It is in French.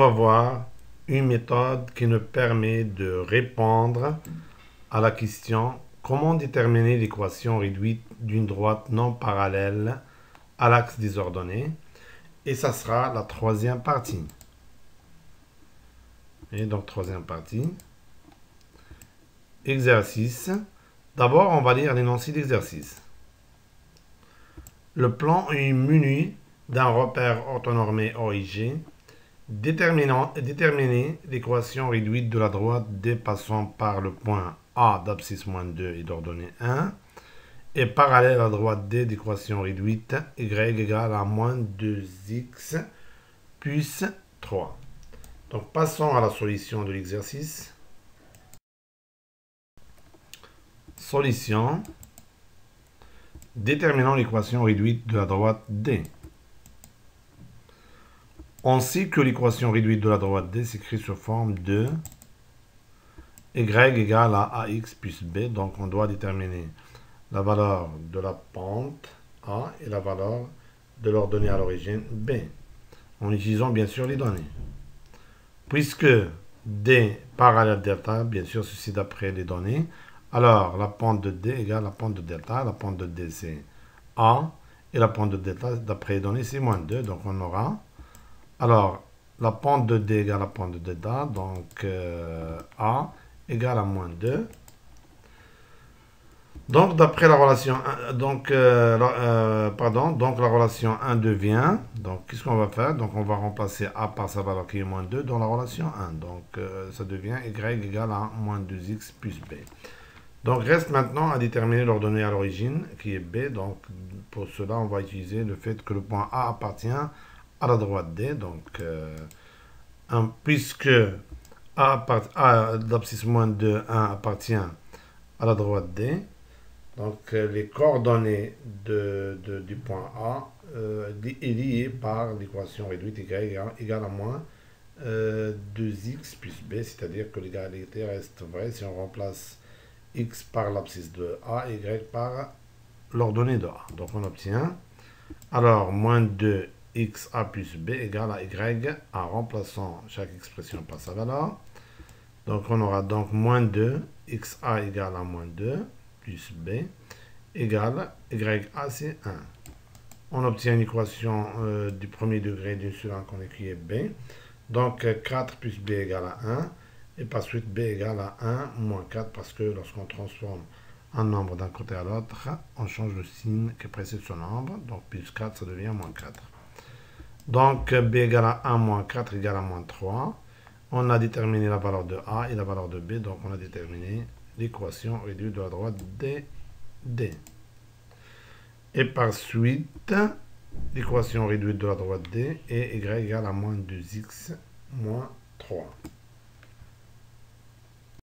va voir une méthode qui nous permet de répondre à la question comment déterminer l'équation réduite d'une droite non parallèle à l'axe des ordonnées. Et ça sera la troisième partie. Et donc, troisième partie. Exercice. D'abord, on va lire l'énoncé d'exercice. Le plan est muni d'un repère orthonormé OIG. Déterminer l'équation réduite de la droite D passant par le point A d'abscisse moins 2 et d'ordonnée 1 est parallèle à la droite D d'équation réduite y égale à moins 2x plus 3. Donc passons à la solution de l'exercice. Solution. Déterminons l'équation réduite de la droite D. On sait que l'équation réduite de la droite D s'écrit sous forme de y égale à ax plus b. Donc on doit déterminer la valeur de la pente A et la valeur de l'ordonnée à l'origine B. En utilisant bien sûr les données. Puisque D parallèle à delta, bien sûr ceci d'après les données, alors la pente de D égale la pente de delta. La pente de D c'est A et la pente de delta d'après les données c'est moins 2. Donc on aura, alors la pente de D égale la pente de delta, donc A égale à moins 2. Donc, d'après la relation 1, donc la relation 1 devient, donc qu'est-ce qu'on va faire? Donc, on va remplacer A par sa valeur qui est moins 2 dans la relation 1. Donc, ça devient Y égale à moins 2x plus B. Donc, reste maintenant à déterminer l'ordonnée à l'origine, qui est B. Donc, pour cela, on va utiliser le fait que le point A appartient à la droite D. Donc, puisque A d'abscisse moins 2, 1 appartient à la droite D, donc les coordonnées du point A est liées par l'équation réduite y égale à moins 2x plus b, c'est-à-dire que l'égalité reste vraie si on remplace x par l'abscisse de A et y par l'ordonnée de A. Donc on obtient alors moins 2xa plus b égale à y en remplaçant chaque expression par sa valeur. Donc on aura donc moins 2xa égale à moins 2 plus b égale ya c'est 1. On obtient une équation du premier degré d'une seule qu'on écrit b. Donc 4 plus b égale à 1. Et par suite b égale à 1 moins 4 parce que lorsqu'on transforme un nombre d'un côté à l'autre, on change le signe qui précède ce nombre. Donc plus 4 ça devient moins 4. Donc b égale à 1 moins 4 égale à moins 3. On a déterminé la valeur de a et la valeur de b. Donc on a déterminé l'équation réduite de la droite D. Et par suite, l'équation réduite de la droite D est y égale à moins 2x moins 3.